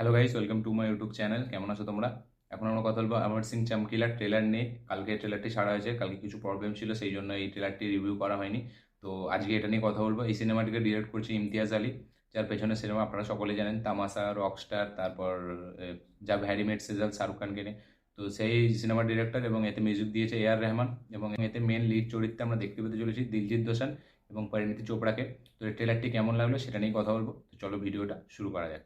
Hello guys, welcome to my YouTube channel. কেমন আছো তোমরা? এখন আমরা কথা বলবো অমর সিং চমকিলার ট্রেলার নিয়ে। কালকে ট্রেলারটি ছাড়া হয়েছে, কালকে কিছু প্রবলেম ছিল, সেই জন্য এই ট্রেলারটি রিভিউ করা হয়নি। তো আজকে এটা নিয়ে কথা বলবো। এই সিনেমাটিকে ডিরেক্ট করছে ইমতিয়াজ আলী, যার পেছনে সিনেমা আপনারা সকলেই জানেন, তামাশা, রকস্টার, তারপর যা ভ্যারি মেট সিজল, শাহরুখ খানকে নিয়ে। তো সেই সিনেমার ডিরেক্টর, এবং এতে মিউজিক দিয়েছে এ আর রহমান, এবং এতে মেন লিড চরিত্রে আমরা দেখতে পেতে চলেছি দিলজিৎ দোসান এবং পরিণীতি চোপড়াকে। তো এই ট্রেলারটি কেমন লাগলো সেটা নিয়ে কথা বলবো। তো চলো ভিডিওটা শুরু করা যাক।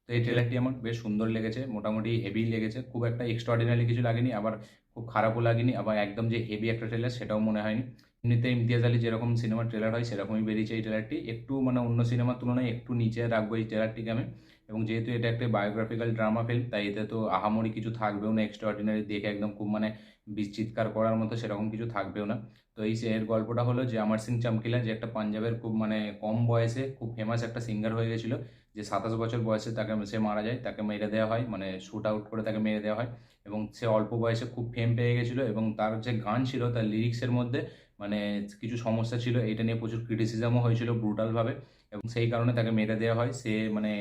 তো এই ট্রেলারটি আমার বেশ সুন্দর লেগেছে, মোটামুটি হেভি লেগেছে, খুব একটা এক্সট্রাঅর্ডিনারি কিছু লাগেনি, আবার খুব খারাপও লাগেনি, আবার একদম যে হেভি একটা ট্রেলার সেটাও মনে হয়নি। এমনিতে ইমতিয়াজ আলী যেরকম সিনেমার ট্রেলার হয় সেরকমই বেরিয়েছে এই ট্রেলারটি। একটু মানে অন্য সিনেমার তুলনায় একটু নিচে রাখবো এই ট্রেলারটিকে আমি। এবং যেহেতু এটা একটা বায়োগ্রাফিক্যাল ড্রামা ফিল্ম, তাই এতে তো আহামরি কিছু থাকবেও না, এক্সট্রাঅর্ডিনারি দেখে একদম খুব মানে চিৎকার করার মতো সেরকম কিছু থাকবেও না। তো এর গল্পটা হলো যে অমর সিং চমকিলা, যে একটা পাঞ্জাবের খুব মানে কম বয়সে খুব ফেমাস একটা সিঙ্গার হয়ে গেছিল, যে 27 বছর বয়সে তাকে সে মারা যায়, তাকে মেরে দেওয়া হয়, মানে শুট আউট করে তাকে মেরে দেওয়া হয়। এবং সে অল্প বয়সে খুব ফেম পেয়ে গেছিলো, এবং তার যে গান ছিল তার লিরিক্সের মধ্যে মানে কিছু সমস্যা ছিল, এটা নিয়ে প্রচুর ক্রিটিসিজমও হয়েছিল ব্রুটালভাবে। এবং সেই কারণে তাকে মেরে দেওয়া হয়। সে মানে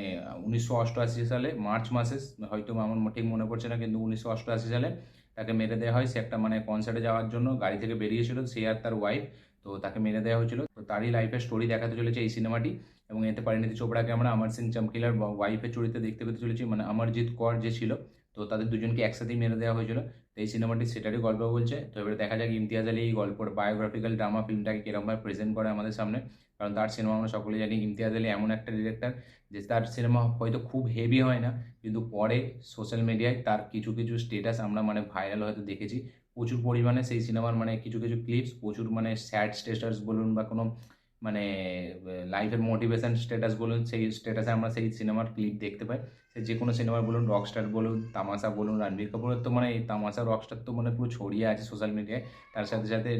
1988 সালে মার্চ মাসে, হয়তো আমার ঠিক মনে পড়ছে না, কিন্তু 1988 সালে তাকে মেরে দেওয়া হয়। সে একটা মানে কনসার্টে যাওয়ার জন্য গাড়ি থেকে বেরিয়েছিল, সে আর তার ওয়াইফ। তো তাকে মেরে দেওয়া হয়েছিল। তো তারই লাইফের স্টোরি দেখাতে চলেছে এই সিনেমাটি। এবং এতে পরিণীতি চোপড়াকে আমরা অমর সিং চমকিলার ওয়াইফের চরিত্রে দেখতে পেতে চলেছি, মানে অমরজিৎ কর যে ছিল। তো তাদের দুজনকে একসাথেই মেরে দেওয়া হয়েছিল। তো এই সিনেমাটি সেটারই গল্প বলছে। তো এবারে দেখা যাক ইমতিয়াজ আলী এই গল্পের বায়োগ্রাফিক্যাল ড্রামা ফিল্মটাকে কিরকমভাবে প্রেজেন্ট করে আমাদের সামনে। কারণ তার সিনেমা আমরা সকলে জানি, ইমতিয়াজ আলী এমন একটা ডিরেক্টর যে তার সিনেমা হয়তো খুব হেভি হয় না, কিন্তু পরে সোশ্যাল মিডিয়ায় তার কিছু কিছু স্টেটাস আমরা মানে ভাইরাল হয়তো দেখেছি প্রচুর পরিমাণে। সেই সিনেমার মানে কিছু কিছু ক্লিপস প্রচুর মানে স্যাড স্টেটাস বলুন বা কোনো মানে লাইফের মোটিভেশন স্ট্যাটাস বলুন, সেই স্ট্যাটাসে আমরা সেই সিনেমার ক্লিপ দেখতে পাই। সে যে কোনো সিনেমার বলুন, রকস্টার বলুন, তামাশা বলুন, রণবীর কাপুরের তো মানে এই তামাশা রকস্টার তো মানে পুরো ছড়িয়ে আছে সোশ্যাল মিডিয়ায়। তার সাথে সাথে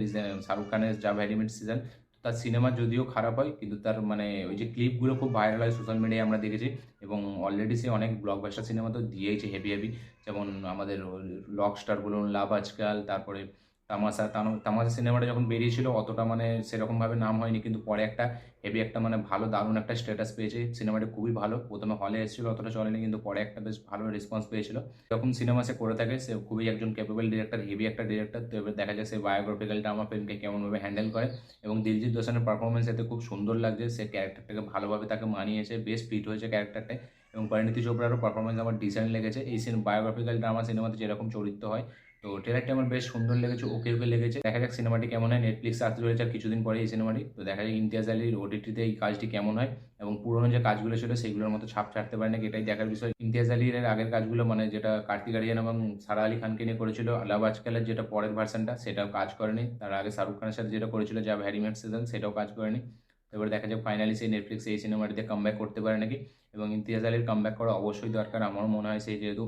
শাহরুখ খানের যা ভ্যারিমেন্ট সিজন। তার সিনেমা যদিও খারাপ হয়, কিন্তু তার মানে ওই যে ক্লিপগুলো খুব ভাইরাল হয় সোশ্যাল মিডিয়ায় আমরা দেখেছি। এবং অলরেডি সে অনেক ব্লকবাস্টার সিনেমা তো দিয়েছে হেভি হেভি, যেমন আমাদের রকস্টার বলুন, লাভ আজকাল, তারপরে তামাশা। তামাশা সিনেমাটা যখন বেরিয়েছিল অতটা মানে সেরকমভাবে নাম হয়নি, কিন্তু পরে একটা হেভি একটা মানে ভালো দারুণ একটা স্ট্যাটাস পেয়েছে। সিনেমাটা খুবই ভালো, প্রথমে হলে এসেছিল অতটা চলেনি, কিন্তু পরে একটা বেশ ভালো রেসপন্স পেয়েছিল। যখন সিনেমা সে করে থাকে, সে খুবই একজন ক্যাপেবল ডিরেক্টর, হেভি একটা ডিরেক্টর। তো এবার দেখা যায় সে বায়োগ্রাফিক্যাল ড্রামা ফিল্মকে কেমনভাবে হ্যান্ডেল করে। এবং দিলজিৎ দোসানের পারফরমেন্স এতে খুব সুন্দর লাগছে, সে ক্যারেক্টারটাকে ভালোভাবে তাকে মানিয়েছে, বেশ ফিট হয়েছে ক্যারেক্টারটায়। এবং পরিণীতি চোপড়ারও পারফরমেন্স আমার ডিসেন্ট লেগেছে এই বায়োগ্রাফিক্যাল ড্রামা সিনেমাতে যেরকম চরিত্র হয়। তো ট্রেলারটি আমার বেশ সুন্দর লেগেছে, ওকে ওকে লেগেছে। দেখা যাক সিনেমাটি কেমন হয়। নেটফ্লিক্সে আসতে চলেছে আর কিছুদিন পরে এই সিনেমাটি। তো দেখা যাক ইমতিয়াজ আলীর ওটিটিতে এই কাজটি কেমন হয়, এবং পুরোনো যে কাজগুলো ছিল সেগুলোর মতো ছাপ ছাড়তে পারে নাকি, এটাই দেখার বিষয়। ইমতিয়াজ আলীর এর আগের কাজগুলো মানে যেটা কার্তিক আরিয়ান এবং সারা আলী খানকে নিয়ে করেছিল, লাভ আজকালের যেটা পরের ভার্সনটা, সেটাও কাজ করেনি। তার আগে শাহরুখ খানের সাথে যেটা করেছিল যা ভ্যারি ম্যাট সিজন, সেটাও কাজ করেনি। তো এবার দেখা যাক ফাইনালি সেই নেটফ্লিক্সে এই সিনেমাটিতে কামব্যাক করতে পারে নাকি। এবং ইমতিয়াজ আলীর কামব্যাক করা অবশ্যই দরকার আমারও মনে হয়, সেই যেহেতু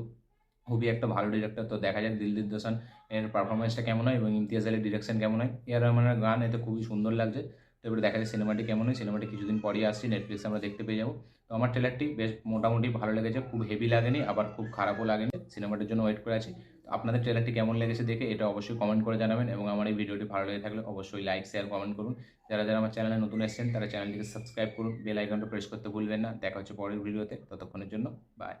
খুবই একটা ভালো ডিরেক্টর। তো দেখা যাক দিলজিৎ দোসান এর পারফরমেন্সটা কেমন হয় এবং ইমতিয়াজ আলীর ডিরেকশন কেমন হয়। এ আর রহমানের গান এতে খুবই সুন্দর লাগছে। তো এবার দেখা যাক সিনেমাটি কেমন হয়। সিনেমাটি কিছুদিন পরেই আসছে, নেটফ্লিক্সে আমরা দেখতে পেয়ে যাবো। তো আমার ট্রেলারটি বেশ মোটামুটি ভালো লেগেছে, খুব হেভি লাগেনি, আবার খুব খারাপও লাগেনি। সিনেমাটির জন্য ওয়েট করে আছি। তো আপনাদের ট্রেলারটি কেমন লেগেছে দেখে এটা অবশ্যই কমেন্ট করে জানাবেন, এবং আমার এই ভিডিওটি ভালো লেগে থাকলে অবশ্যই লাইক, শেয়ার, কমেন্ট করুন। যারা যারা আমার চ্যানেলে নতুন এসেছেন তারা চ্যানেলটিকে সাবস্ক্রাইব করুন, বেল আইকনটা প্রেস করতে ভুলবেন না। দেখা হচ্ছে পরের ভিডিওতে, ততক্ষণের জন্য বাই।